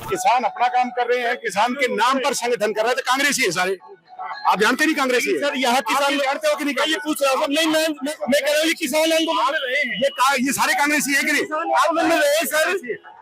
किसान अपना काम कर रहे हैं, किसान के नाम पर संगठन कर रहे थे, कांग्रेसी है सारे। आप जानते नहीं कांग्रेसी है? सर यहाँ किसान जानते हो कि नहीं? ये पूछ रहा हूँ। नहीं मैं कह रहा हूँ ये किसान आंदोलन में रहे हैं। ये सारे कांग्रेसी है कि नहीं? आंदोलन में रहे सर।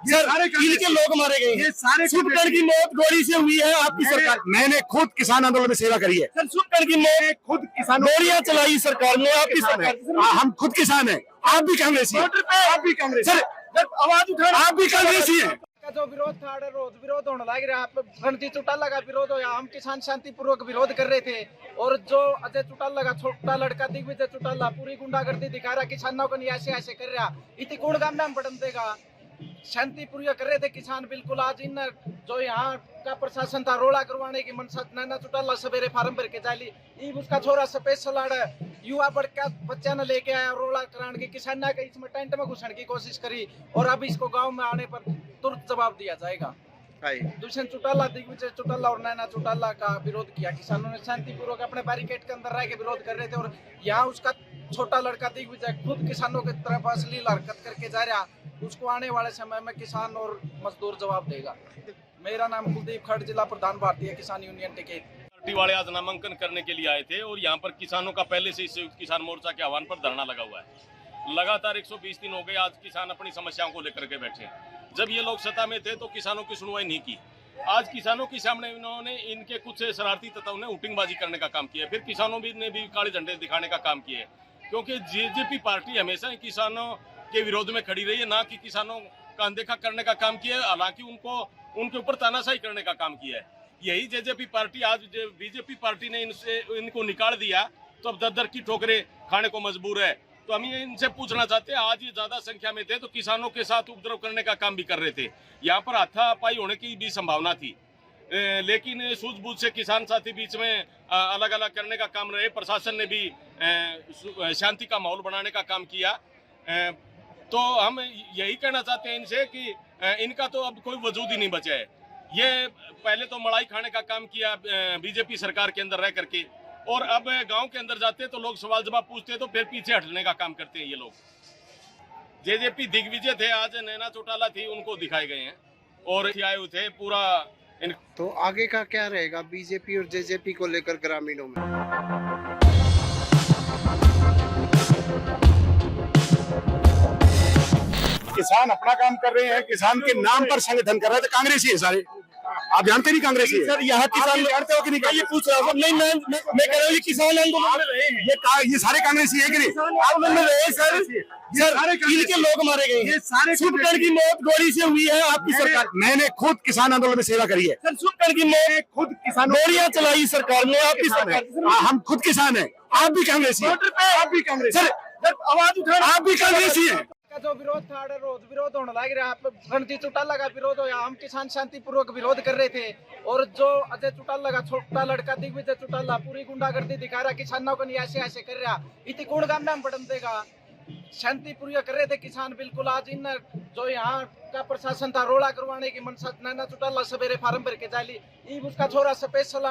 सर इनके लोग मारे गए हैं। सुपकन की मौत गोली से हुई है आपकी सरकार। मैंने खुद किसान आंदोलन में सेवा करी है। सर सुपकन की मौत खुद किसान गोलियां चलाई सरकार ने आपकी सरकार। हम खुद किसान है। आप भी कांग्रेसी हैं। आप भी कांग्रेसी सर आवाज उठाना आप भी कांग्रेसी हैं। का जो विरोध था विरोध होने लग रहा है। रणजीत चौटाला का विरोध हो, हम किसान शांतिपूर्वक विरोध कर रहे थे और जो अजय चौटाला का छोटा लड़का दिग्विजय चौटाला पूरी गुंडागर्दी दिखा रहा, किसानों को नहीं ऐसे ऐसे कर रहा, इतनी कौन काम में बढ़न देगा। शांतिपूर्वक कर रहे थे किसान। बिल्कुल आज इन जो यहाँ का प्रशासन था रोड़ा करवाने की मनसा, नैना चौटाला सवेरे फार्म भर के जाली उसका छोरा स्पेशल युवा बच्चा ने लेके आया रोड़ा कराने की, किसान के इसमें टेंट में घुसने की कोशिश करी और अब इसको गांव में आने पर तुरंत जवाब दिया जाएगा। दुष्यंत चौटाला, दिग्विजय चौटाला और नैना चौटाला का विरोध किया। किसानों ने शांतिपूर्वक अपने बैरिकेड के अंदर रह के विरोध कर रहे थे और यहाँ उसका छोटा लड़का दिग्विजय खुद किसानों की तरफ अश्लील हरकत करके जा रहा, उसको आने वाले समय में किसान और मजदूर जवाब देगा। मेरा नाम कुलदीप खड़, जिला प्रधान भारतीय किसान यूनियन टिकैत। पार्टी वाले आज नामांकन करने के लिए आए थे और यहाँ पर किसानों का पहले से ही संयुक्त किसान मोर्चा के आह्वान पर धरना लगा हुआ है। लगातार 120 दिन हो गए आज किसान अपनी समस्याओं को लेकर के बैठे हैं। जब ये लोग सत्ता में थे तो किसानों की सुनवाई नहीं की। आज किसानों के सामने इन्होंने इनके कुछ शरारती तत्वों ने हुटिंगबाजी करने का काम किया, फिर किसानों ने भी काले झंडे दिखाने का काम किया है। क्योंकि जेजेपी पार्टी हमेशा ही किसानों के विरोध में खड़ी रही है, ना कि किसानों का अनदेखा करने का काम किया है। हालांकि उनके ऊपर तानाशाही करने का काम किया है। यही जेजेपी पार्टी आज बीजेपी पार्टी ने इनको निकाल दिया तो अब दर की ठोकरें खाने को मजबूर है। तो हम ये इनसे पूछना चाहते हैं, आज ये ज्यादा संख्या में थे तो किसानों के साथ उपद्रव करने का काम भी कर रहे थे। यहाँ पर हाथापाई होने की भी संभावना थी, लेकिन सूझबूझ से किसान साथी बीच में अलग अलग करने का काम रहे। प्रशासन ने भी शांति का माहौल बनाने का काम किया। तो हम यही कहना चाहते हैं इनसे कि इनका तो अब कोई वजूद ही नहीं बचा है। ये पहले तो मलाई खाने का काम किया बीजेपी सरकार के अंदर रह करके, और अब गांव के अंदर जाते तो लोग सवाल जवाब पूछते तो फिर पीछे हटने का काम करते हैं ये लोग। जेजेपी दिग्विजय थे, आज नैना चौटाला थी, उनको दिखाए गए हैं और आए हुए थे पूरा। तो आगे का क्या रहेगा बीजेपी और जेजेपी को लेकर ग्रामीणों में? किसान अपना काम कर रहे हैं, किसान के नाम पर संगठन कर रहे थे, कांग्रेसी है सारे। आप जानते नहीं कांग्रेसी है? सर यहाँ किसान जानते हो कि नहीं? ये पूछ रहा हूँ। नहीं मैं कह रहा हूँ ये किसान आंदोलन में रहे हैं। ये सारे कांग्रेसी है कि नहीं? आंदोलन में रहे सर। सर इनके लोग मारे गए हैं। सुपकन की मौत गोली से हुई है आपकी सरकार। मैंने खुद किसान आंदोलन में सेवा करी है। सर सुपकन की मौत खुद किसान गोलियां चलाई सरकार ने आपकी सरकार। हम खुद किसान है। आप भी कांग्रेसी हैं। आप भी कांग्रेसी सर आवाज उठाना आप भी कांग्रेसी हैं। का जो विरोध था विरोध होने लग रहा है। रणजीत चौटाला का विरोध हो, हम किसान शांतिपूर्वक विरोध कर रहे थे और जो अजय चौटाला का छोटा लड़का दिग्विजय चौटाला पूरी गुंडागर्दी दिखा रहा, किसानों को नहीं ऐसे ऐसे कर रहा, इतनी कौन काम में बढ़न देगा। शांतिपूर्वक कर रहे थे किसान। बिल्कुल आज इन जो यहाँ का प्रशासन था रोड़ा करवाने की मनसा, नैना चौटाला सवेरे फार्म भर के जाली उसका छोरा स्पेशल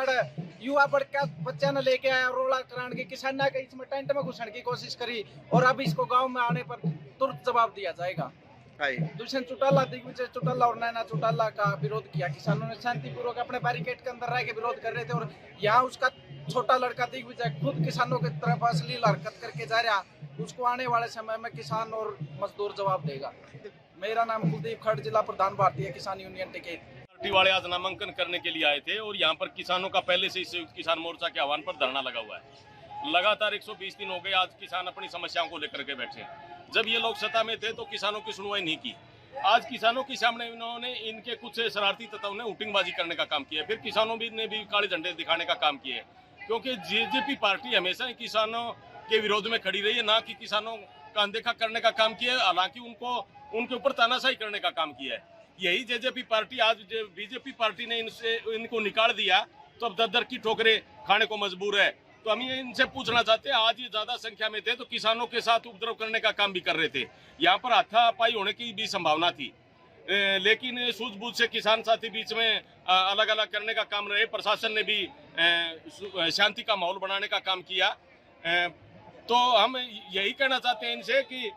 युवा बच्चा ने लेके आया रोड़ा कराने की, किसान के इसमें टेंट में घुसने की कोशिश करी और अब इसको गांव में आने पर तुरंत जवाब दिया जाएगा। दुष्यंत चौटाला, दिग्विजय चौटाला और नैना चौटाला का विरोध किया। किसानों ने शांतिपूर्वक अपने बैरिकेड के अंदर रह के विरोध कर रहे थे और यहाँ उसका छोटा लड़का दिग्विजय खुद किसानों की तरफ अश्लील हरकत करके जा रहा, उसको आने वाले समय में किसान और मजदूर जवाब देगा। मेरा नाम कुलदीप खड़, जिला प्रधान भारतीय किसान यूनियन टिकैत। पार्टी वाले आज नामांकन करने के लिए आए थे और यहाँ पर किसानों का पहले से ही संयुक्त किसान मोर्चा के आह्वान पर धरना लगा हुआ है। लगातार 120 दिन हो गए आज किसान अपनी समस्याओं को लेकर के बैठे हैं। जब ये लोग सत्ता में थे तो किसानों की सुनवाई नहीं की। आज किसानों के सामने इन्होंने इनके कुछ शरारती तत्वों ने हुटिंगबाजी करने का काम किया है, फिर किसानों ने भी काले झंडे दिखाने का काम किया है। क्योंकि जेजेपी पार्टी हमेशा ही किसानों के विरोध में खड़ी रही है, ना कि किसानों का अनदेखा करने का काम किया है। हालांकि उनके ऊपर तानाशाही करने का काम किया है। यही जेजेपी पार्टी आज बीजेपी पार्टी ने इनको निकाल दिया तो अब दर की ठोकरें खाने को मजबूर है। तो हम ये इनसे पूछना चाहते हैं, आज ये ज्यादा संख्या में थे तो किसानों के साथ उपद्रव करने का काम भी कर रहे थे। यहाँ पर हाथापाई होने की भी संभावना थी, लेकिन सूझबूझ से किसान साथी बीच में अलग अलग करने का काम रहे। प्रशासन ने भी शांति का माहौल बनाने का काम किया। तो हम यही कहना चाहते हैं इनसे कि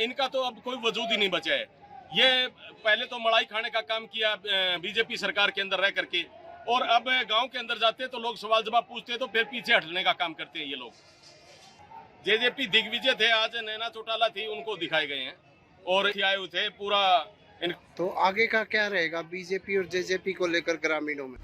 इनका तो अब कोई वजूद ही नहीं बचा है। ये पहले तो मड़ाई खाने का काम किया बीजेपी सरकार के अंदर रह करके, और अब गांव के अंदर जाते हैं तो लोग सवाल जवाब पूछते हैं तो फिर पीछे हटने का काम करते हैं ये लोग। जेजेपी दिग्विजय थे, आज नैना चौटाला थी, उनको दिखाए गए हैं और आए हुए थे पूरा। तो आगे का क्या रहेगा बीजेपी और जेजेपी को लेकर ग्रामीणों में?